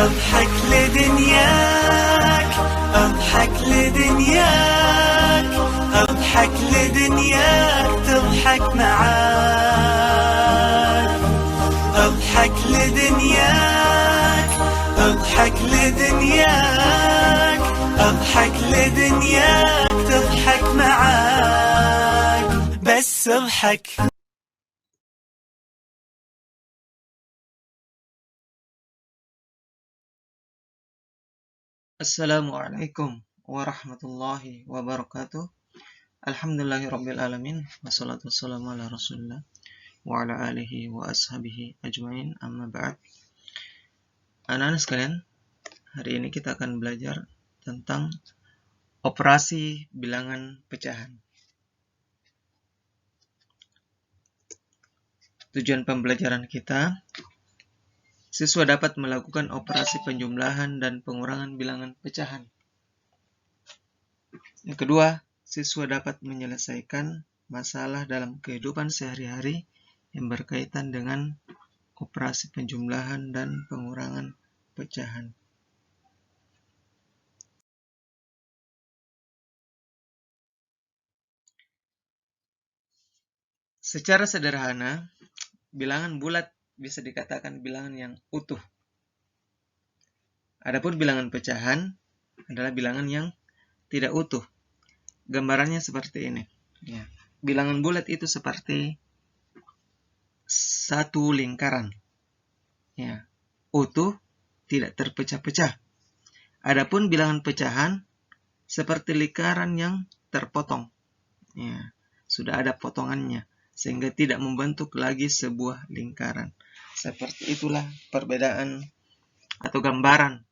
أضحك لدنياك، أضحك لدنياك، أضحك لدنياك تضحك معاك. أضحك لدنياك، أضحك لدنياك، أضحك لدنياك تضحك معاك، بس اضحك. Assalamualaikum warahmatullahi wabarakatuh. Alhamdulillahirrabbilalamin. Wassalatu wassalamu ala rasulillah wa ala alihi wa ashabihi ajmain, amma ba'd. Anak-anak sekalian, hari ini kita akan belajar tentang operasi bilangan pecahan. Tujuan pembelajaran kita, siswa dapat melakukan operasi penjumlahan dan pengurangan bilangan pecahan. Yang kedua, siswa dapat menyelesaikan masalah dalam kehidupan sehari-hari yang berkaitan dengan operasi penjumlahan dan pengurangan pecahan. Secara sederhana, bilangan bulat bisa dikatakan bilangan yang utuh. Adapun bilangan pecahan adalah bilangan yang tidak utuh. Gambarannya seperti ini. Ya. Bilangan bulat itu seperti satu lingkaran. Ya. Utuh, tidak terpecah-pecah. Adapun bilangan pecahan seperti lingkaran yang terpotong. Ya. Sudah ada potongannya, sehingga tidak membentuk lagi sebuah lingkaran. Seperti itulah perbedaan atau gambaran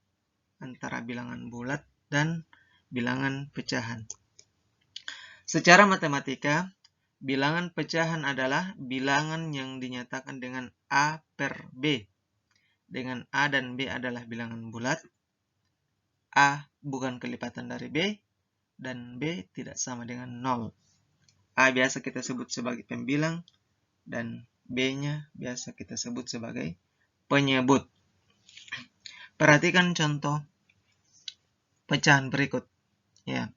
antara bilangan bulat dan bilangan pecahan. Secara matematika, bilangan pecahan adalah bilangan yang dinyatakan dengan A per B. Dengan A dan B adalah bilangan bulat. A bukan kelipatan dari B, dan B tidak sama dengan 0. A biasa kita sebut sebagai pembilang, dan B-nya biasa kita sebut sebagai penyebut. Perhatikan contoh pecahan berikut. Ya.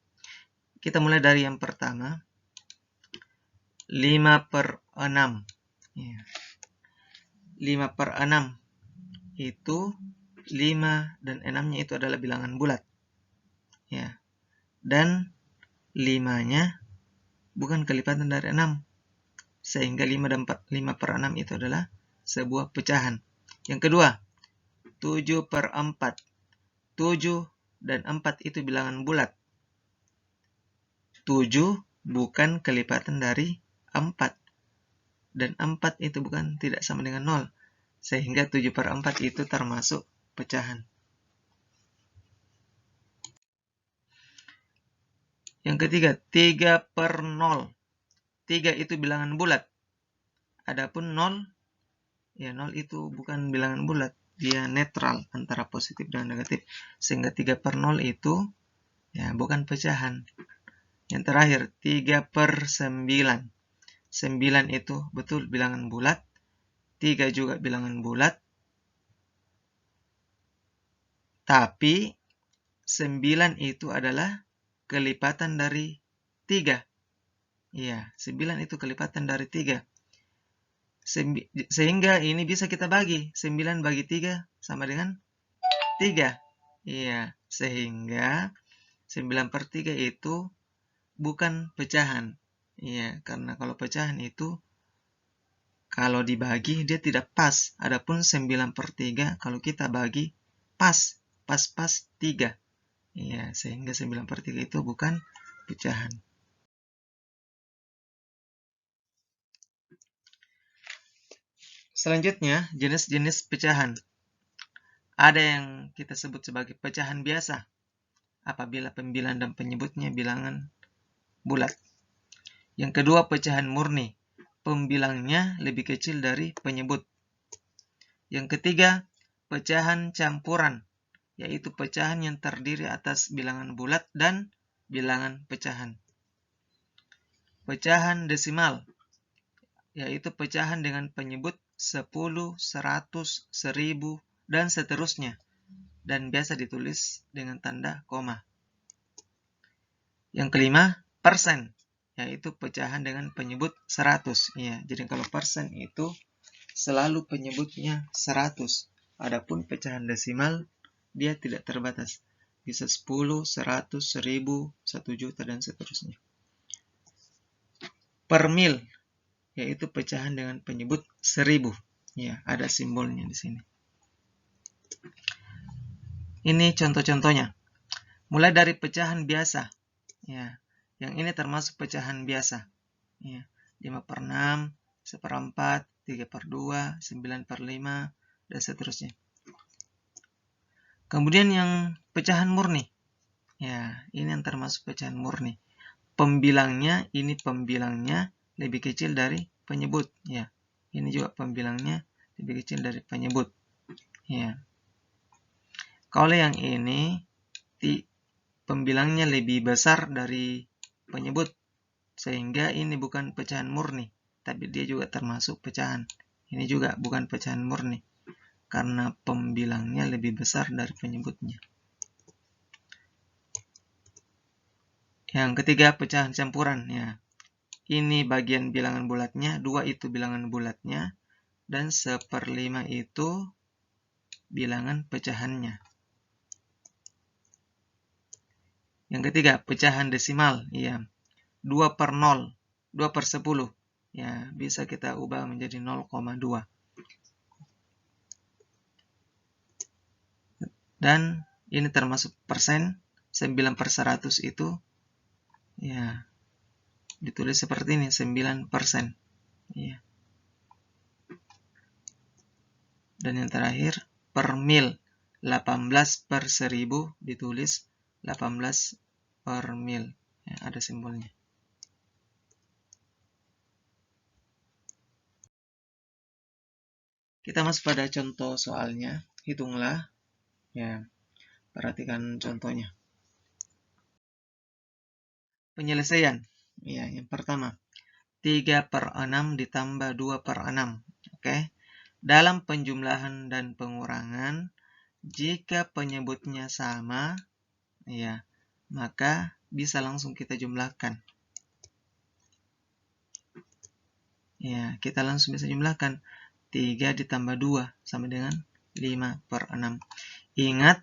Kita mulai dari yang pertama, 5/6. Ya. 5/6 itu 5 dan 6-nya itu adalah bilangan bulat. Ya. Dan 5-nya bukan kelipatan dari 6. Sehingga 5/6 itu adalah sebuah pecahan. Yang kedua, 7/4. 7 dan 4 itu bilangan bulat. 7 bukan kelipatan dari 4. Dan 4 itu bukan tidak sama dengan 0. Sehingga 7/4 itu termasuk pecahan. Yang ketiga, 3/0. 3 itu bilangan bulat. Adapun 0, ya 0 itu bukan bilangan bulat. Dia netral antara positif dan negatif. Sehingga 3/0 itu ya bukan pecahan. Yang terakhir, 3/9. 9 itu betul bilangan bulat. 3 juga bilangan bulat. Tapi 9 itu adalah kelipatan dari 3. Iya, 9 itu kelipatan dari 3. Sehingga ini bisa kita bagi. 9 bagi 3 sama dengan 3. Iya, sehingga 9/3 itu bukan pecahan. Iya, karena kalau pecahan itu kalau dibagi dia tidak pas. Adapun 9/3 kalau kita bagi pas 3. Iya, sehingga 9/3 itu bukan pecahan. Selanjutnya, jenis-jenis pecahan. Ada yang kita sebut sebagai pecahan biasa apabila pembilang dan penyebutnya bilangan bulat. Yang kedua, pecahan murni. Pembilangnya lebih kecil dari penyebut. Yang ketiga, pecahan campuran, yaitu pecahan yang terdiri atas bilangan bulat dan bilangan pecahan. Pecahan desimal, yaitu pecahan dengan penyebut 10, 100, 1000, dan seterusnya. dan biasa ditulis dengan tanda koma. Yang kelima, persen, yaitu pecahan dengan penyebut 100. Ya, jadi kalau persen itu selalu penyebutnya 100. Adapun pecahan desimal, dia tidak terbatas. Bisa 10, 100, 1000, 1 juta, dan seterusnya. Per mil, yaitu pecahan dengan penyebut 1000. Ya, ada simbolnya di sini. Ini contoh-contohnya. Mulai dari pecahan biasa. Ya, yang ini termasuk pecahan biasa. Ya, 5/6, 1/4, 3/2, 9/5, dan seterusnya. Kemudian yang pecahan murni. Ya, ini yang termasuk pecahan murni. Pembilangnya, ini pembilangnya lebih kecil dari penyebut. Ya, ini juga pembilangnya lebih kecil dari penyebut. Ya. Kalau yang ini pembilangnya lebih besar dari penyebut, sehingga ini bukan pecahan murni, tapi dia juga termasuk pecahan. Ini juga bukan pecahan murni, karena pembilangnya lebih besar dari penyebutnya. Yang ketiga, pecahan campuran. Ya, ini bagian bilangan bulatnya, 2 itu bilangan bulatnya, dan 1/5 itu bilangan pecahannya. Yang ketiga, pecahan desimal. Ya, 2/0, 2/10. Ya, bisa kita ubah menjadi 0,2. Dan ini termasuk persen, 9/100 itu ya ditulis seperti ini, 9%. Ya. Dan yang terakhir, per mil, 18/1000 ditulis 18 per mil. Ya, ada simbolnya. Kita masuk pada contoh soalnya. Hitunglah. Ya, perhatikan contohnya. Penyelesaian. Ya, yang pertama, 3/6 ditambah 2/6. Oke. Dalam penjumlahan dan pengurangan, jika penyebutnya sama, ya, maka bisa langsung kita jumlahkan. Ya, kita langsung bisa jumlahkan. 3 ditambah 2 sama dengan 5/6. Ingat,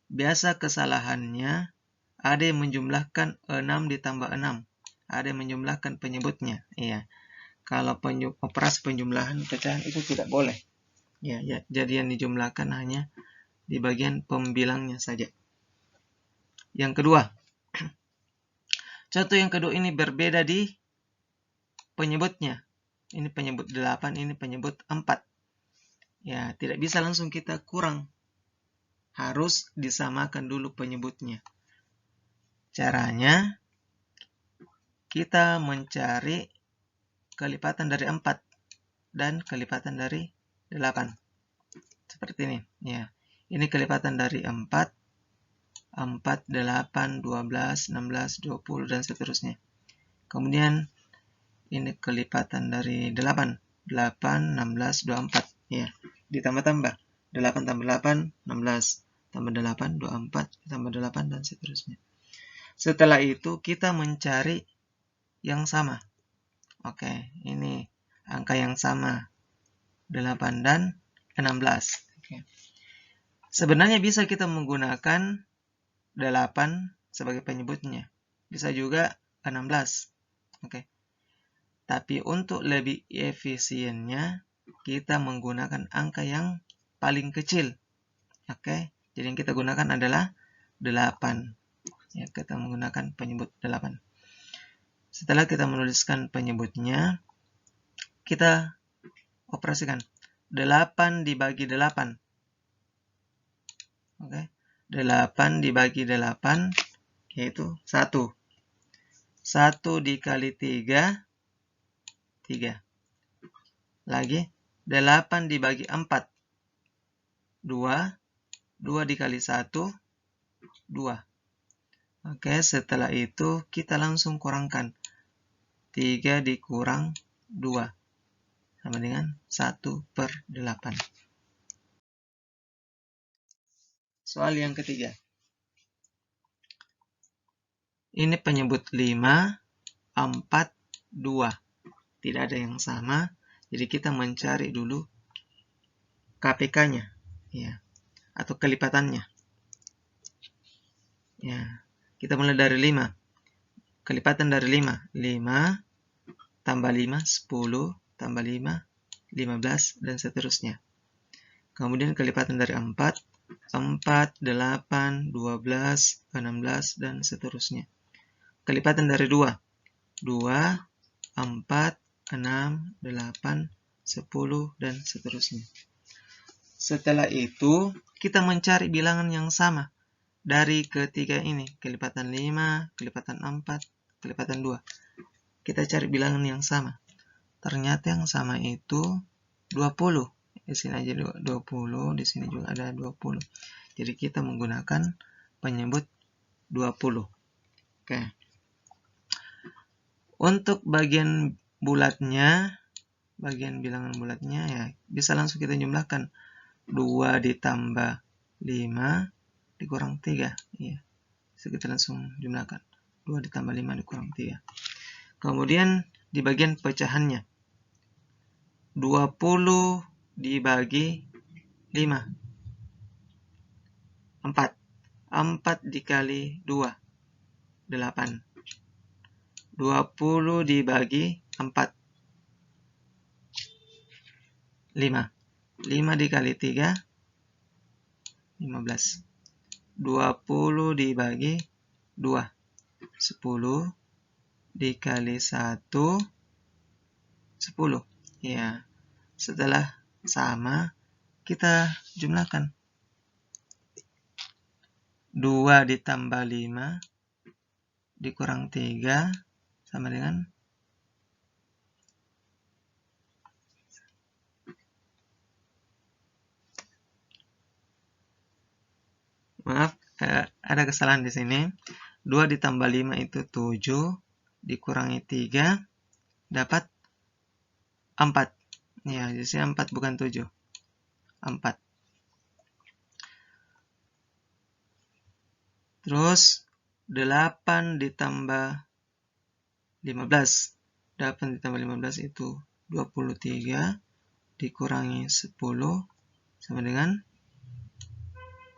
biasa kesalahannya ada yang menjumlahkan 6 ditambah 6. Ada yang menjumlahkan penyebutnya. Ya, kalau operasi penjumlahan pecahan itu tidak boleh. Ya, jadi yang dijumlahkan hanya di bagian pembilangnya saja. Yang kedua, contoh yang kedua ini berbeda di penyebutnya. Ini penyebut 8, ini penyebut 4. Ya, tidak bisa langsung kita kurang. Harus disamakan dulu penyebutnya. Caranya, kita mencari kelipatan dari 4 dan kelipatan dari 8. Seperti ini. Ya, ini kelipatan dari 4, 4, 8, 12, 16, 20, dan seterusnya. Kemudian, ini kelipatan dari 8, 8, 16, 24. Ya, ditambah-tambah. 8 tambah 8, 16. Tambah 8, 24. Tambah 8, dan seterusnya. Setelah itu, kita mencari yang sama. Oke, ini angka yang sama. 8 dan 16. Oke. Sebenarnya bisa kita menggunakan 8 sebagai penyebutnya. Bisa juga 16. Oke. Tapi untuk lebih efisiennya, kita menggunakan angka yang paling kecil. Oke. Jadi yang kita gunakan adalah 8. Ya, kita menggunakan penyebut 8. Setelah kita menuliskan penyebutnya, kita operasikan 8 dibagi 8. Oke. 8 dibagi 8 yaitu 1. 1 dikali 3, 3. Lagi 8 dibagi 4, 2. 2 dikali 1, 2. Oke, setelah itu kita langsung kurangkan. 3 dikurang 2 sama dengan 1/8. Soal yang ketiga. Ini penyebut 5, 4, 2. Tidak ada yang sama. Jadi kita mencari dulu KPK-nya, ya, atau kelipatannya. Ya, kita mulai dari 5. Kelipatan dari 5. 5 tambah 5, 10, tambah 5, 15, dan seterusnya. Kemudian kelipatan dari 4, 4, 8, 12, 16, dan seterusnya. Kelipatan dari 2, 2, 4, 6, 8, 10, dan seterusnya. Setelah itu, kita mencari bilangan yang sama dari ketiga ini. Kelipatan 5, kelipatan 4, kelipatan 2. Kita cari bilangan yang sama. Ternyata yang sama itu 20. Di sini aja 20, di sini juga ada 20. Jadi kita menggunakan penyebut 20. Oke. Untuk bagian bulatnya, bagian bilangan bulatnya ya bisa langsung kita jumlahkan. 2 ditambah 5 dikurang 3. Ya. Bisa kita langsung jumlahkan. 2 ditambah 5 dikurang 3. Kemudian di bagian pecahannya. 20 dibagi 5. 4. 4 dikali 2. 8. 20 dibagi 4. 5. 5 dikali 3. 15. 20 dibagi 2. 10. Dikali 1. 10. Ya. Setelah sama, kita jumlahkan. 2 ditambah 5 dikurang 3 sama dengan 'Maaf, ada kesalahan di sini. 2 ditambah 5 itu 7 dikurangi 3 dapat 4. Ya, di sini 4 bukan 7. 4. Terus 8 ditambah 15. 8 ditambah 15 itu 23 dikurangi 10 sama dengan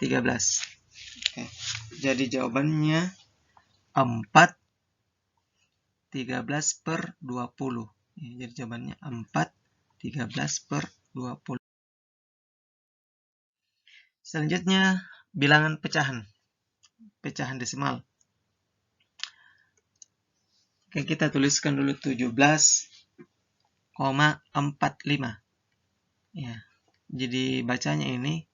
13. Oke. Jadi jawabannya 4 13 per 20. Ya, jadi jawabannya 4 13 per 20. Selanjutnya bilangan pecahan. Pecahan desimal. Oke, kita tuliskan dulu 17,45. Ya. Jadi bacanya ini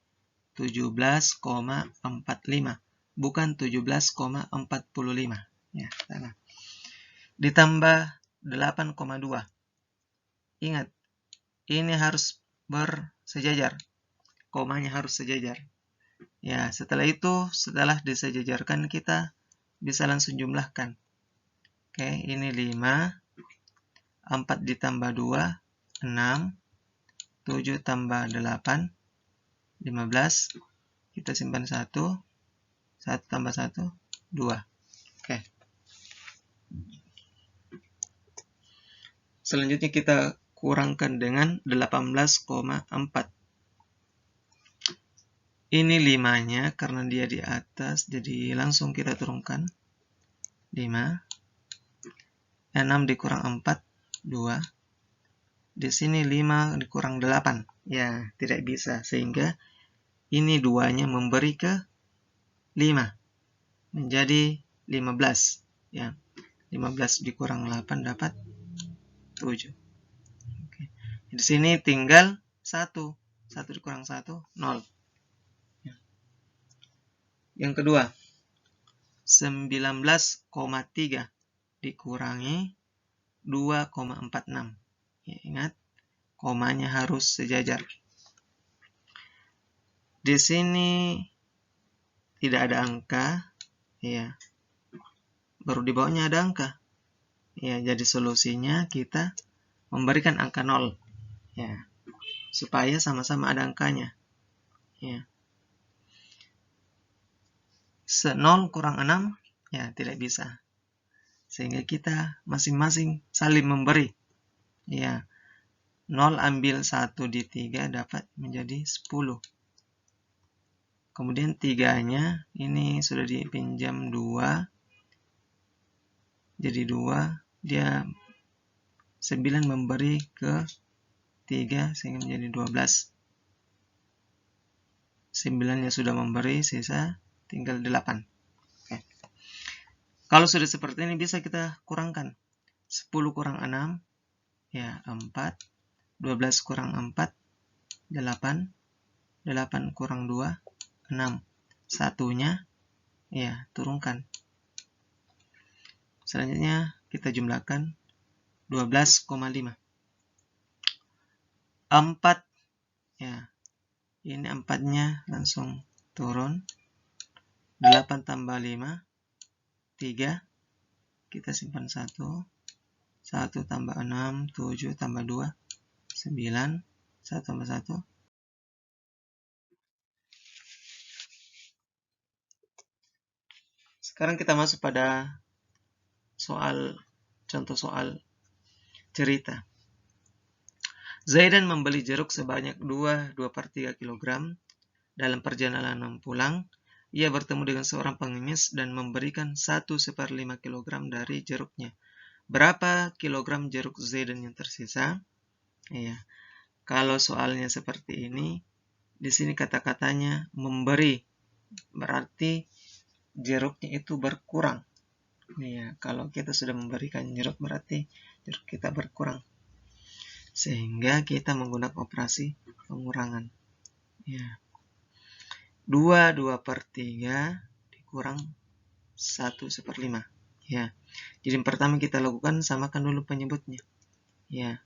17,45, bukan 17,45. Ya, salah. Ditambah 8,2. Ingat, ini harus bersejajar. Komanya harus sejajar. Ya, setelah itu, setelah disejajarkan, kita bisa langsung jumlahkan. Oke, ini 5. 4 ditambah 2, 6. 7 tambah 8, 15. Kita simpan 1. 1 tambah 1, 2. Oke. Selanjutnya kita kurangkan dengan 18,4. Ini 5-nya karena dia di atas, jadi langsung kita turunkan. 5. 6 dikurang 4, 2. Di sini 5 dikurang 8. Ya, tidak bisa. Sehingga ini 2-nya memberi ke 5. Menjadi 15. Ya, 15 dikurang 8 dapat 7. Oke. Di sini tinggal 1. 1 dikurang 1, 0. Ya. Yang kedua, 19,3 dikurangi 2,46. Ya, ingat, komanya harus sejajar. Di sini tidak ada angka, ya. Baru di bawahnya ada angka. Ya, jadi solusinya kita memberikan angka 0. Ya. Supaya sama-sama ada angkanya. Ya. 0 kurang 6, ya tidak bisa. Sehingga kita masing-masing saling memberi. Ya, 0 ambil 1 di 3 dapat menjadi 10. Kemudian 3-nya ini sudah dipinjam 2. Jadi 2, dia 9 memberi ke 3 sehingga menjadi 12. 9-nya sudah memberi, sisa tinggal 8. Oke. Kalau sudah seperti ini bisa kita kurangkan. 10 kurang 6, ya 4. 12 kurang 4, 8. 8 kurang 2, 6. Satunya, ya turunkan. Selanjutnya kita jumlahkan 12,5. 4, ya. Ini 4-nya langsung turun. 8 tambah 5, 3. Kita simpan 1. 1 tambah 6, 7 tambah 2, 9. 1 tambah 1. Sekarang kita masuk pada contoh soal cerita. Zaidan membeli jeruk sebanyak 2/3 kg. Dalam perjalanan pulang, ia bertemu dengan seorang pengemis dan memberikan 1/5 kg dari jeruknya. Berapa kilogram jeruk Zaidan yang tersisa? Ya, kalau soalnya seperti ini, di sini kata-katanya memberi, berarti jeruknya itu berkurang. Ya, kalau kita sudah memberikan jeruk, berarti jeruk kita berkurang. Sehingga kita menggunakan operasi pengurangan. Ya. 2/3 dikurang 1/5. Ya. Jadi yang pertama kita lakukan, samakan dulu penyebutnya. Ya.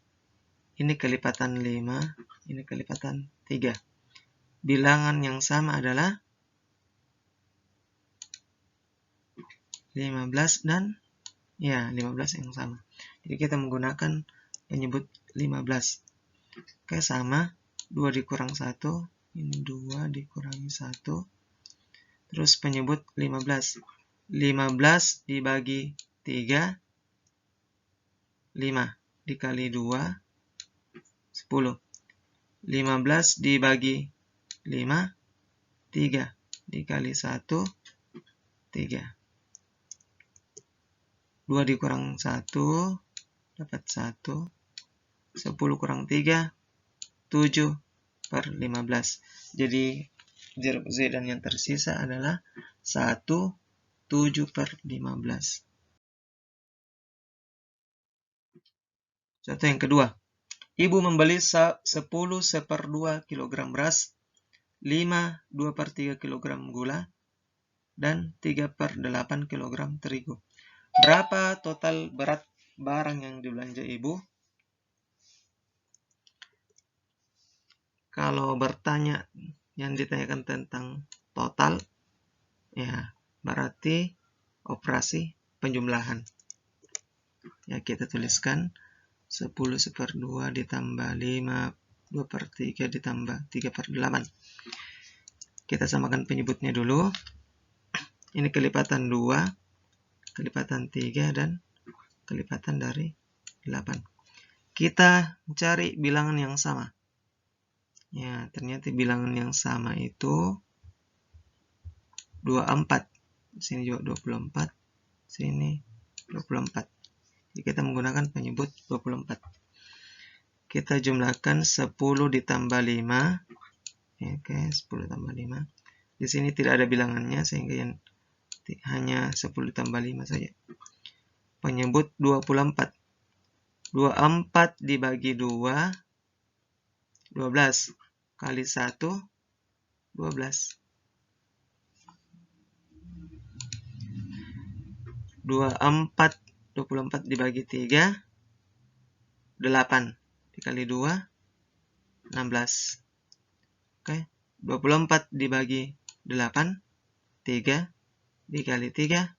Ini kelipatan 5, ini kelipatan 3. Bilangan yang sama adalah 15 dan 15 yang sama. Jadi kita menggunakan penyebut 15. Oke, sama. 2 dikurang 1. Ini 2 dikurangi 1. Terus penyebut 15. 15 dibagi 3. 5 dikali 2. 10. 15 dibagi 5. 3 dikali 1. 3. 2 dikurang 1. Dapat 1. 10 kurang 3, 7/15. Jadi jeruk Zaidan yang tersisa adalah 7/15. Contoh yang kedua. Ibu membeli 10/2 kg beras, 5/2/3 kg gula, dan 3/8 kg terigu. Berapa total berat barang yang dibelanja ibu? Kalau bertanya yang ditanyakan tentang total, ya berarti operasi penjumlahan. Ya, kita tuliskan 10/2 ditambah 5, 2/3 ditambah 3/8. Kita samakan penyebutnya dulu. Ini kelipatan 2, kelipatan 3, dan kelipatan dari 8. Kita mencari bilangan yang sama. Ya, ternyata bilangan yang sama itu 24. Sini juga 24. Sini 24. Jadi kita menggunakan penyebut 24. Kita jumlahkan 10 ditambah 5. Oke, 10 tambah 5. Di sini tidak ada bilangannya, sehingga yang hanya 10 tambah 5 saja. Penyebut 24. 24 dibagi 2, 12. Kali 1, 12. 24 dibagi 3, 8. Dikali 2, 16. Oke, 24 dibagi 8, 3. Dikali 3,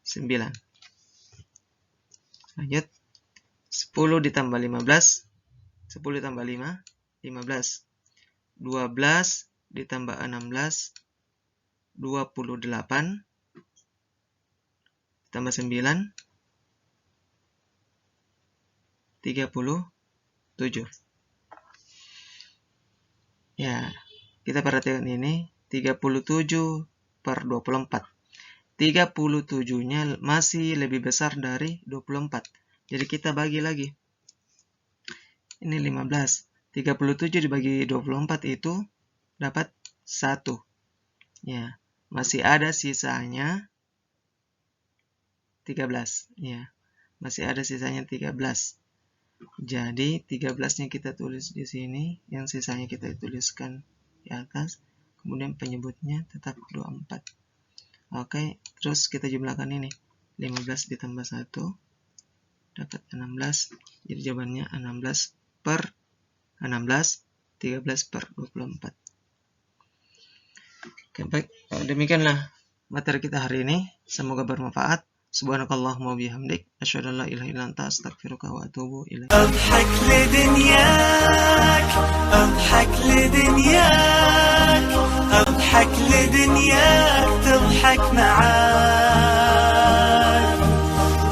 9. Lanjut. 10 ditambah 15. 10 ditambah 5, 15. 12 ditambah 16, 28 tambah 9 37. Ya, kita perhatikan ini 37 per 24. 37-nya masih lebih besar dari 24. Jadi kita bagi lagi. Ini 15. 37 dibagi 24 itu dapat 1. Ya, masih ada sisanya 13. Ya, masih ada sisanya 13. Jadi 13-nya kita tulis di sini, yang sisanya kita tuliskan di atas, kemudian penyebutnya tetap 24. Oke, terus kita jumlahkan ini. 15 ditambah 1 dapat 16. Jadi jawabannya 16 per 16, 13 per 24. Oke, baik. Demikianlah materi kita hari ini. Semoga bermanfaat. Subhanakallahumma bihamdik, asyhadu an la ilaha illa anta, astaghfiruka wa atubu ilaik. اضحك لدنياك اضحك لدنياك اضحك لدنياك تضحك معاك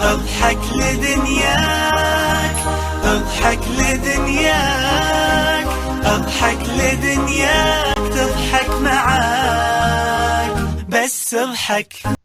اضحك لدنياك اضحك لدنياك اضحك لدنياك تضحك معاك بس اضحك.